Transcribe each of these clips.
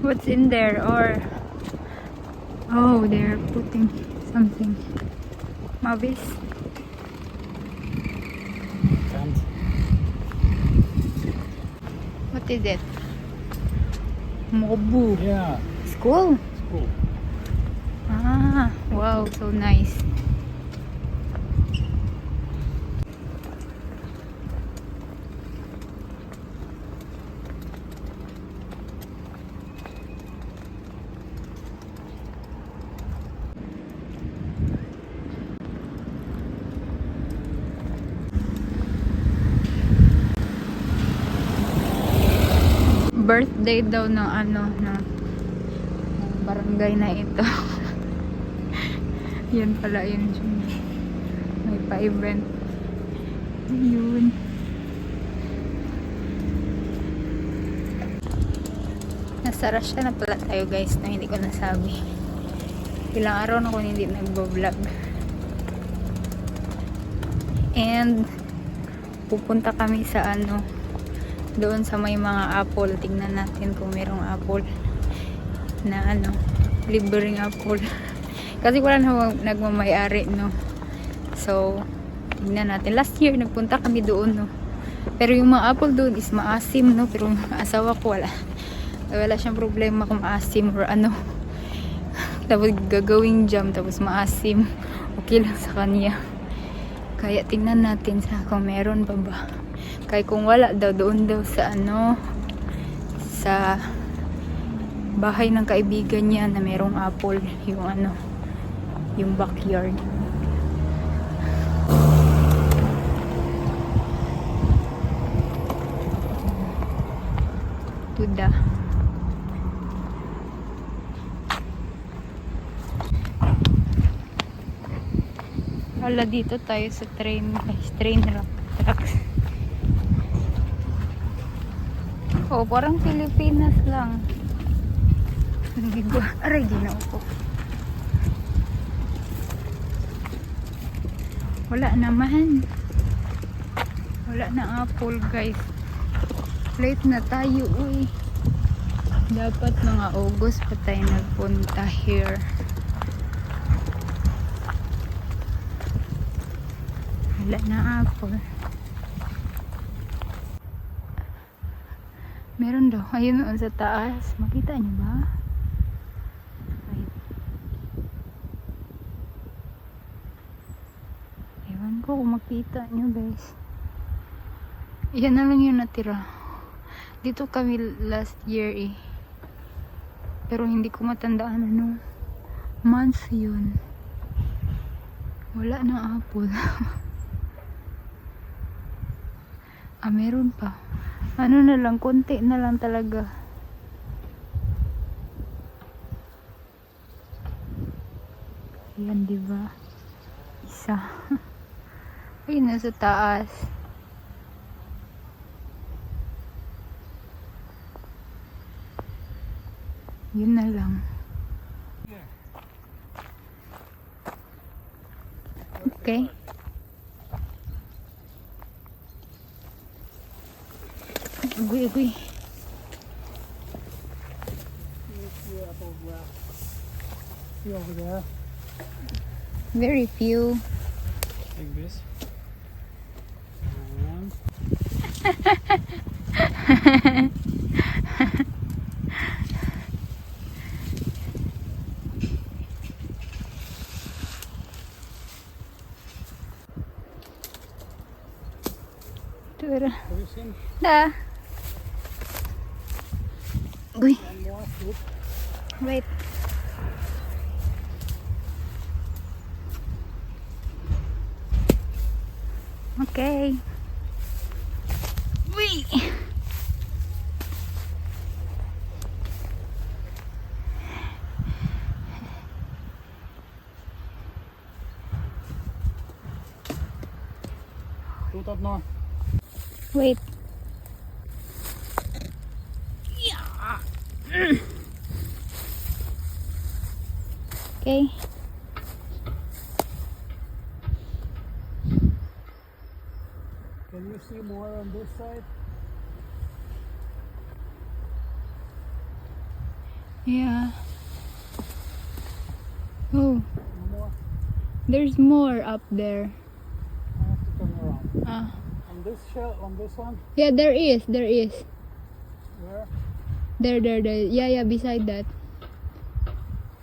What's in there? Or oh, they're putting something. Mavis. Can't. What is it? Mobu. Yeah, School. it's cool. Ah, wow, so nice. Birthday daw ng ano ng barangay na ito. Yan pala yun. May pa-event. Yun. Nasa Russia na pala tayo guys na hindi ko nasabi. Ilang araw na ako hindi nagbo-vlog. And pupunta kami sa ano doon sa may mga apple. Tingnan natin kung merong apple na ano, libreng apple. Kasi wala na nagmamayari, no. So, tingnan natin. Last year, nagpunta kami doon, no. Pero yung mga apple doon is maasim, no. Pero yung asawa ko, wala siyang problema kung maasim or ano. Tapos gagawing jam, tapos maasim. Okay lang sa kanya. Kaya tingnan natin kung meron pa ba. Kaya kung wala daw, doon daw sa ano, sa bahay ng kaibigan niya na merong apple, yung ano, yung backyard. Tuda. Wala, dito tayo sa train tracks. Oh, parang Pilipinas lang. Hindi ko. Aray, ginawa ko. Wala naman. Wala na apple, guys. Late na tayo, uy. Dapat mga August pa tayo nagpunta here. Wala na apple. Meron daw. Ayun doon sa taas. Makita niyo ba? Wait. Ewan ko kung makita niyo, guys. Yan na lang yung natira. Dito kami last year eh. Pero hindi ko matandaan ano months yun. Wala na apple. Ah, meron pa. Ano na lang, konti na lang talaga. Ayan, diba? Isa. Ayun, nasa taas. Yun na lang. Okay. Uy. See over there, Very few. like this. And Tura. have you seen Da. Uy, one more fruit? wait. Okay. Uy. Fruit up north. Wait. Okay. Can you see more on this side? Yeah. Oh, No more. there's more up there. I have to turn around. Ah. On this shell, on this one, Yeah, there is. There is. where? There. Yeah, yeah, beside that.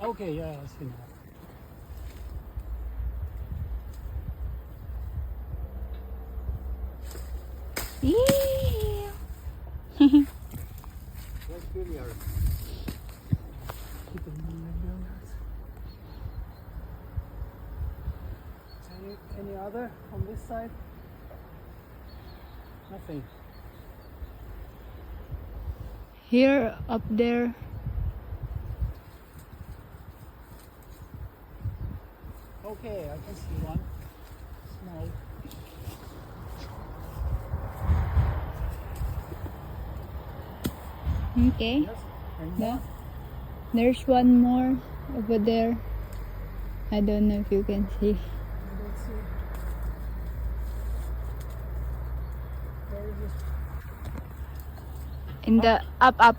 Okay, yeah, I see now. Ew. That's really hard. Keep it moving like that. Any other on this side? Nothing. Here, up there. Okay, I can see one. Small. Okay. Yes. Any more? Yeah. There's one more over there. I don't know if you can see. I don't see. Where is it? In the up. Oh,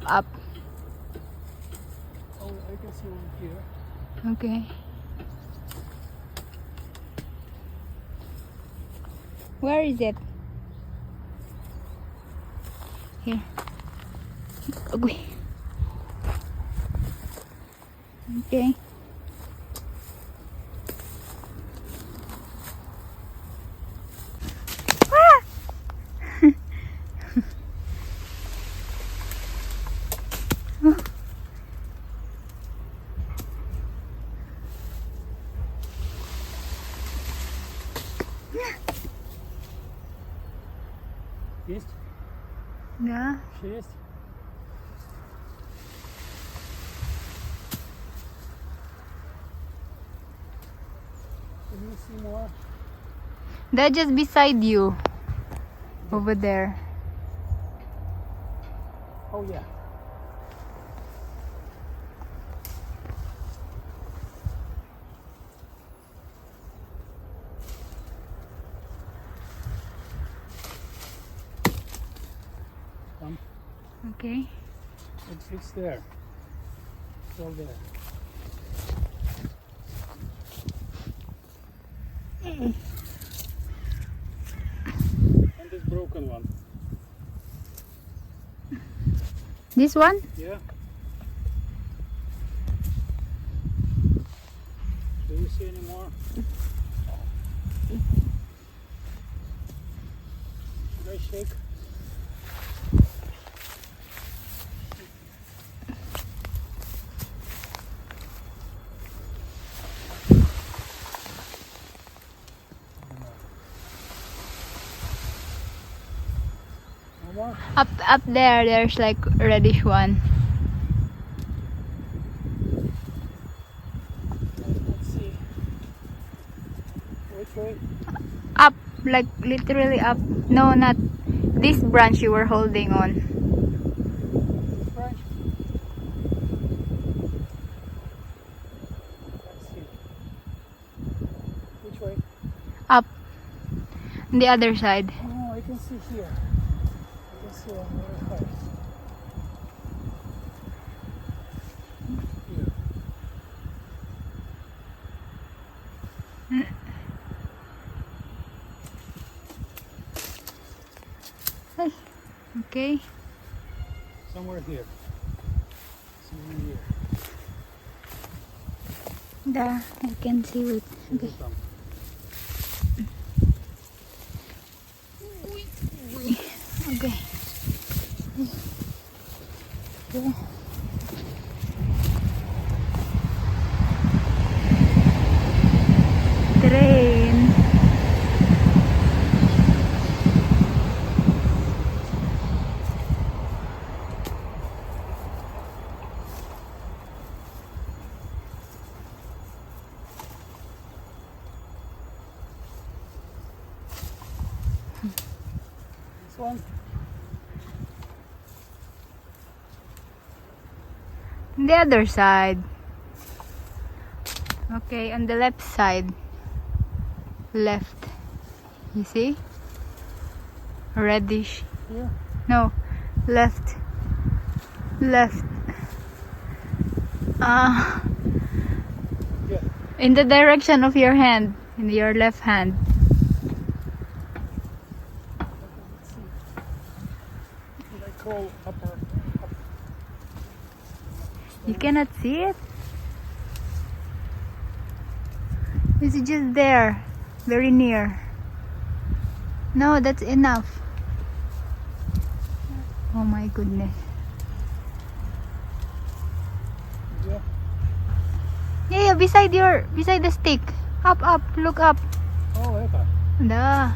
I can see one here. Okay. Where is it? Here. Okay. Okay. Есть? Yeah. Еще есть? Can you see more? They're just beside you. Over there. Oh yeah. Come. Okay. It's there. It's all there. And this broken one. This one? Yeah. Do you see any more? Should I shake? No more? Up there, there's like reddish one. Let's see. Which way? Up, like literally up. No, not this branch you were holding on. This branch? Let's see. Which way? Up. On the other side. Oh, I can see here. I can see on the other side. Here. Okay. Somewhere here. Somewhere here. Da, I can see it. Here Okay. they come. Okay. Yeah. Train. This one? The other side. Okay, on the left side. Left. You see? Reddish. Here? No, left. Left. Ah, Yeah. in the direction of your hand, in your left hand. Should I crawl up or up? You cannot see it. It's just there, very near. No, that's enough. Oh my goodness. Yeah. Yeah, beside the stick. Up, look up. Oh, okay. Da.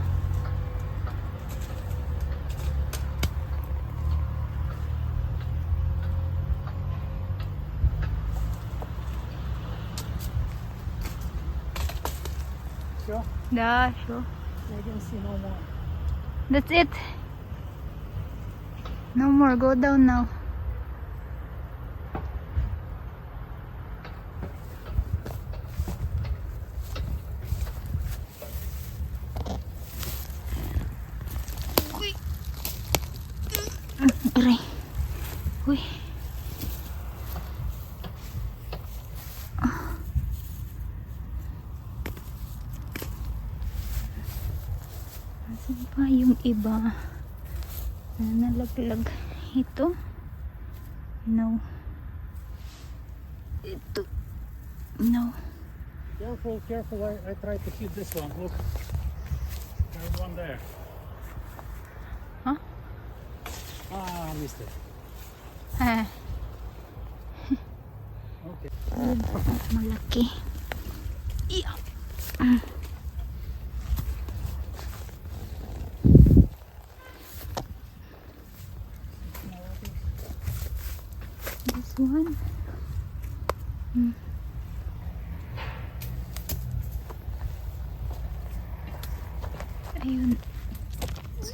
Sure. Da, sure. I can see no more. That's it. No more. Go down now. Uy. Aray. Uy. Asan pa yung iba? Nalaglag. Ito. No. Ito. No. Careful, careful. I tried to hit this one. Look. There's one there. Huh? Ah, I missed it. Ah, Okay. malaki. Iya. This one. Ayun.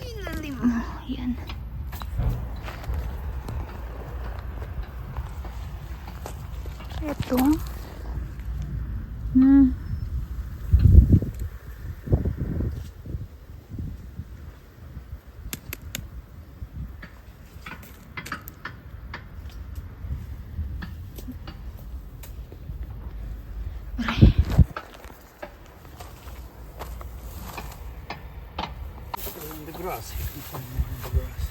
Ilalim mo. Yan. Ito. Aray. In the grass. You can find more in the grass.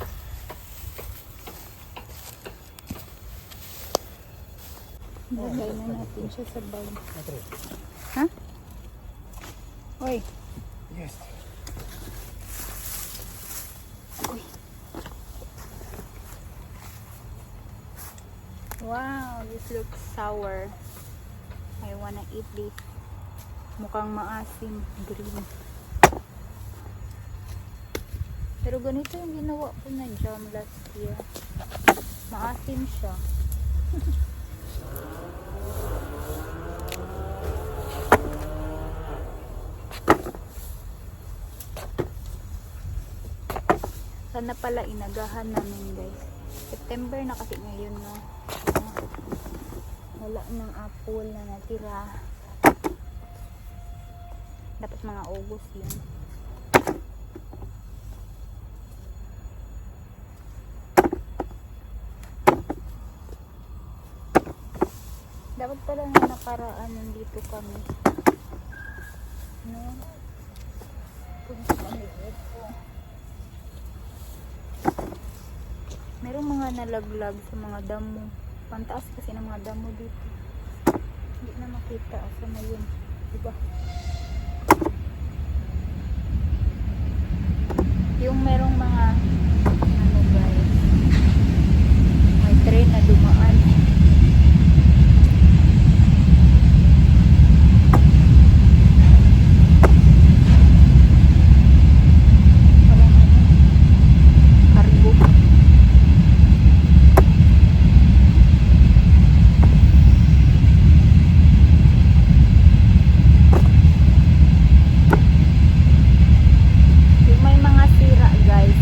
Lagay na natin siya sa bag. Okay. Ha? Oy. Yes. Uy. Wow, this looks sour. I wanna eat this. Mukhang maasim, green. Pero ganito yung ginawa ko na jam last year. Maasim siya. Sana pala inagahan namin guys. September na kasi ngayon na wala ng apple na natira. Dapat mga August yun. Dapat pala na nakaraan nandito kami. No? Punta kami dito. Merong mga nalaglag sa mga damo. Pantaas kasi ng mga damo dito. Hindi na makita. Asa na yun? Diba? Yung merong mga ano guys, may train na dumaan. Parang ano, cargo. Yung may mga sira guys,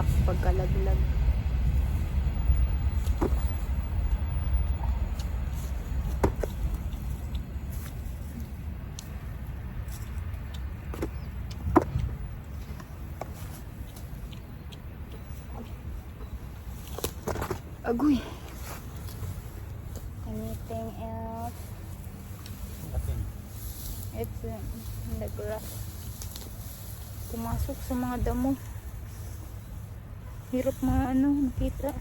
crack pagkalaglag. Agoy. Anything else? Nothing. It's in the grass. Pumasok sa mga damo. Hirap makita.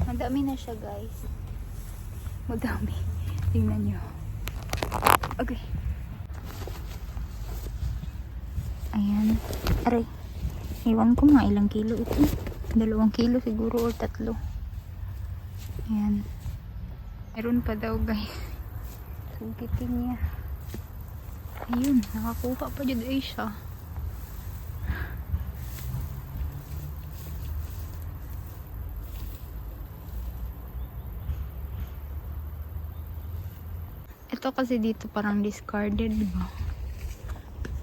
Madami na siya, guys. Madami. Tingnan nyo. Okay. Ayan. Aray. Iwan ko nga ilang kilo ito. 2 kilo siguro o 3. Ayan. Meron pa daw, guys. Sugitin niya. Ayun. Nakakuha pa dyan ay siya. Ito kasi dito parang discarded, diba?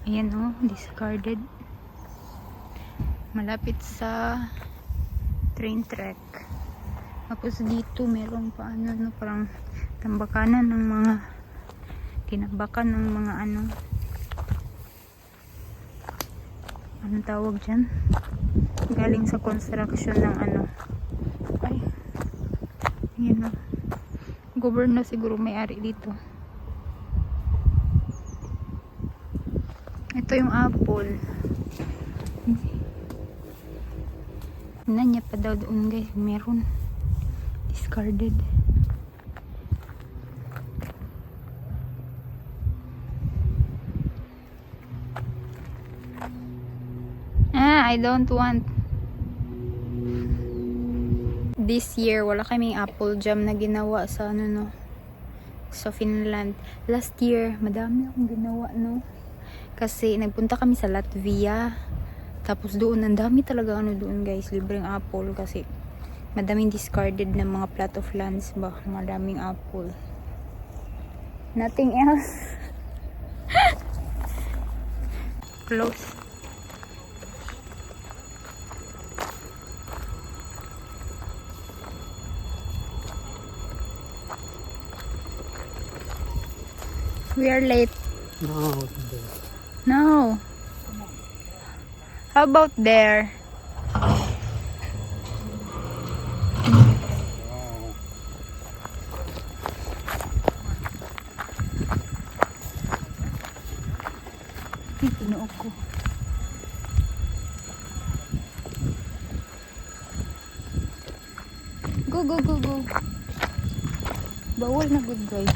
Ayan oh, discarded. Malapit sa train track. Tapos dito meron pa parang tambakanan ng mga tinabakan ng mga anong tawag dyan? Galing sa construction ng ay, yun na. Governor siguro may-ari dito. Ito yung apple. Tingnan niya pa daw doon, guys. Meron. Discarded. I don't want. This year, wala kaming apple jam na ginawa sa sa Finland. Last year, madami akong ginawa, no? Kasi nagpunta kami sa Latvia. Tapos doon, ang dami talaga doon, guys. Libreng apple kasi madaming discarded na mga plot of lands ba. Madaming apple. Nothing else. Close. We are late. No. No. How about there? Pinuok ko. Go, go, go, go. Bawal na good, guys.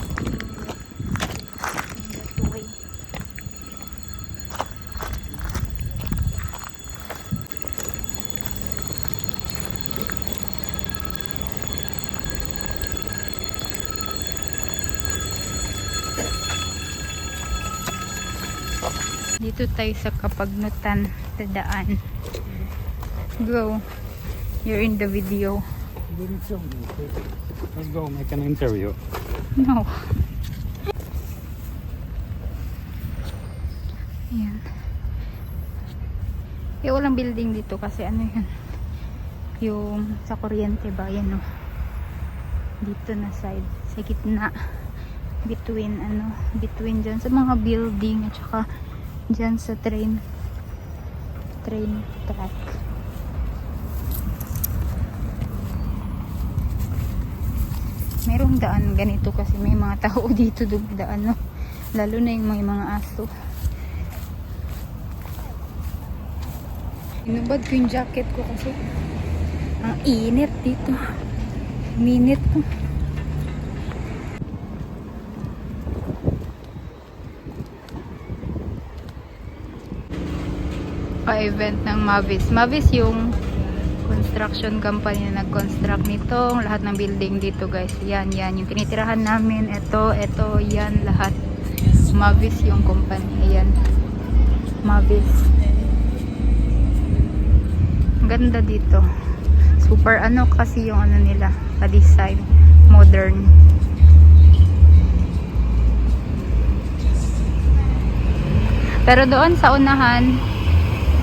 Dito tayo sa Kapagnutan sa daan. Go. You're in the video. Didn't film me. Let's go make an interview. No. Ayan. Walang building dito kasi yun. Yung sa kuryente ba? Yan o. Dito na side. Sa gitna. Between between dyan sa mga building at saka dyan sa train track. Merong daan ganito kasi may mga tao dito daan, no? Lalo na yung mga aso. Inubad ko yung jacket ko kasi ang init dito. Minit ko. Pa-event ng Mavis. Mavis yung construction company na nag-construct nitong lahat ng building dito, guys. Yan yung tinitirahan namin. Ito, yan lahat. Mavis yung company. Ayan. Mavis. Ang ganda dito. Super kasi yung nila, pa-design. Modern. Pero doon sa unahan,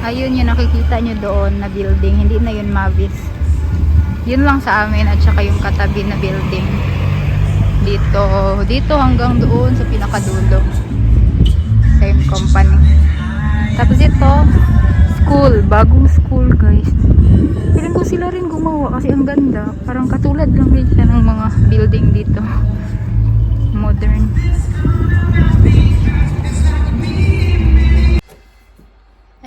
ayun yung nakikita nyo doon na building. Hindi na yun Mavis. Yun lang sa amin at saka yung katabi na building. Dito hanggang doon sa pinakadulo. Same company. Tapos ito, school. Bagong school guys. Feeling ko sila rin gumawa kasi ang ganda. Parang katulad lang din siya ng mga building dito. Modern.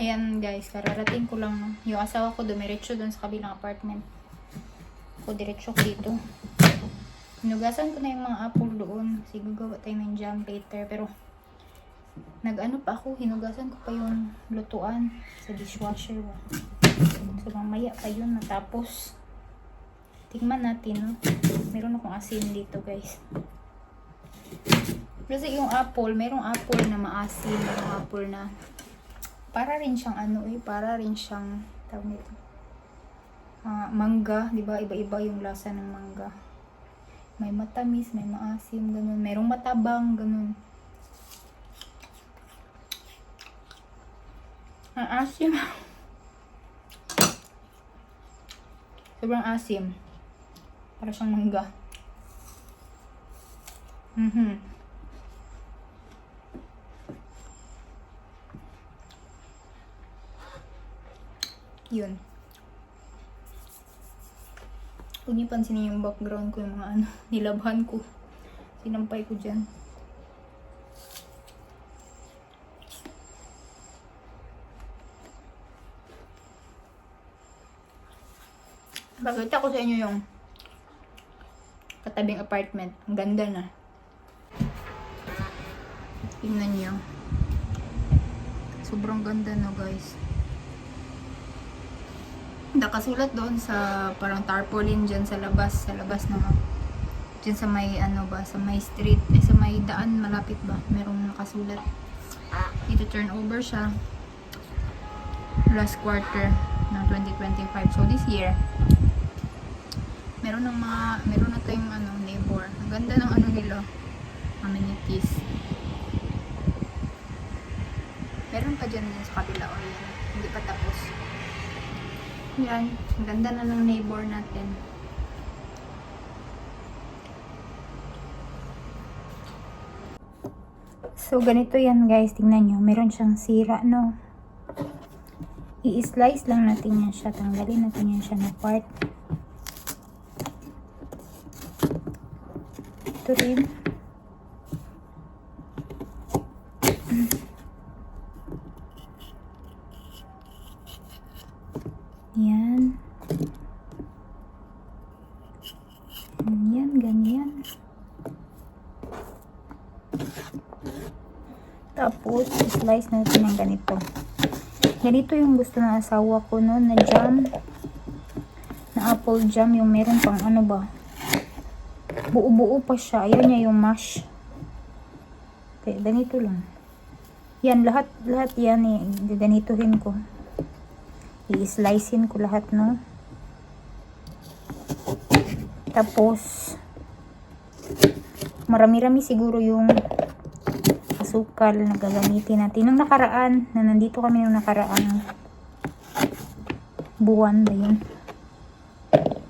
Ayan guys, kararating ko lang. Yung asawa ko dumiretso dun sa kabilang apartment. Ako diretso ko dito. Hinugasan ko na yung mga apple doon. Kasi gagawa tayo ng jam later. Pero nag-ano pa ako, hinugasan ko pa yung lutuan sa dishwasher. So mamaya pa yun natapos. Tingnan natin, no? Meron akong asin dito guys. Kasi yung apple, merong apple na maasim, merong apple na para rin siyang para rin siyang tawag nito. Mangga, 'di ba? Iba-iba yung lasa ng mangga. May matamis, may maasim, ganun. Merong matabang, ganun. Ang asim. Sobrang asim. Para siyang mangga. Yun. Huwag niyo pansinin yung background ko, yung mga nilabhan ko. Sinampay ko dyan. Bakit ako sa inyo yung katabing apartment. Ang ganda na. Tingnan niyo. Sobrang ganda na guys. Nakasulat doon sa parang tarpaulin dyan sa labas ng dyan sa may sa may street, sa may daan malapit ba, merong nakasulat dito turnover siya last quarter ng 2025. So this year meron na tayong neighbor. Ang ganda ng nila, amenities. Meron pa dyan sa kabila o yan, hindi pa tapos. Yan, ang ganda na ng neighbor natin. So, ganito yan guys. Tingnan nyo. Meron siyang sira, no? I-slice lang natin yan siya. Tanggalin natin yan siya na part. Ito rin. Yan. Yan, ganyan. Tapos, slice natin ng ganito. Ganito yung gusto ng asawa ko noon na jam. Na apple jam. Yung meron pang buo-buo pa siya. Ayaw niya yung mash. Kaya ganito lang. Yan, lahat yan ganituhin ko. I-slicein ko lahat, no? Tapos, marami-rami siguro yung asukal na gagamitin natin. Nung nakaraan, na nandito kami nung nakaraang buwan ba yun?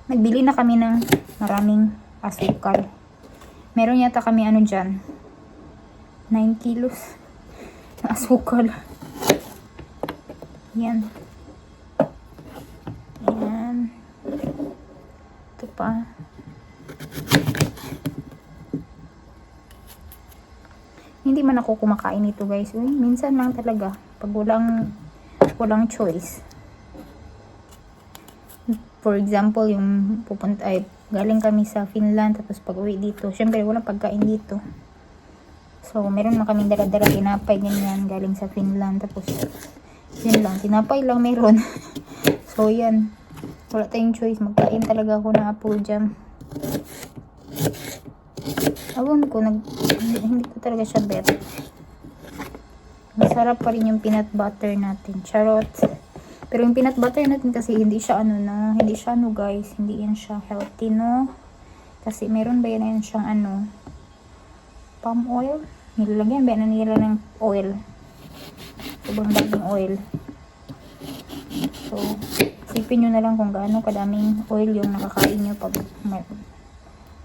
Nagbili na kami ng maraming asukal. Meron yata kami dyan, 9 kilos na asukal. Yan. Ayan. Ito pa. Hindi man ako kumakain ito guys. Minsan lang talaga. Pag walang choice. For example, yung galing kami sa Finland. Tapos pag uwi dito. Syempre walang pagkain dito. So meron man kaming dala-dala tinapay ganyan. Galing sa Finland. Tapos yun lang. Tinapay lang meron. So yan. Wala tayong choice. Magkain talaga ako ng apple jam. Awan ko, hindi ko talaga siya bet. Masarap pa rin yung peanut butter natin. Charot. Pero yung peanut butter natin kasi hindi siya hindi siya guys. Hindi yan siya healthy, no? Kasi meron ba yan siyang palm oil? Nilalagyan ba na nila ng oil? Sobrang daming oil. So, isipin nyo na lang kung gaano kadaming oil yung nakakain nyo pag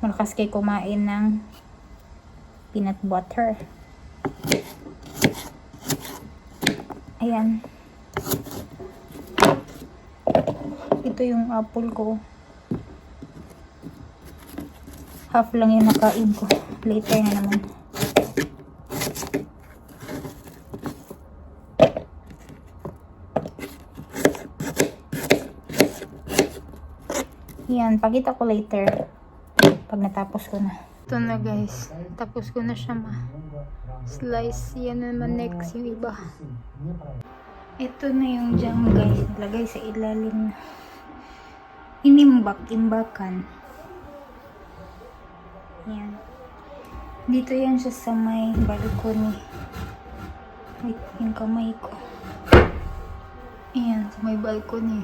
malakas kayo kumain ng peanut butter. Ayan. Ito yung apple ko. Half lang yung nakain ko. Later na naman. Yan, pakita ko later pag natapos ko na. Ito na guys, tapos ko na siya slice. Yan na naman next yung iba. Ito na yung jam guys, nilagay sa ilalim na inimbak-imbakan. Yan. Dito yan siya sa may balcony. Wait, yung kamay ko. Ayan, sa may balcony.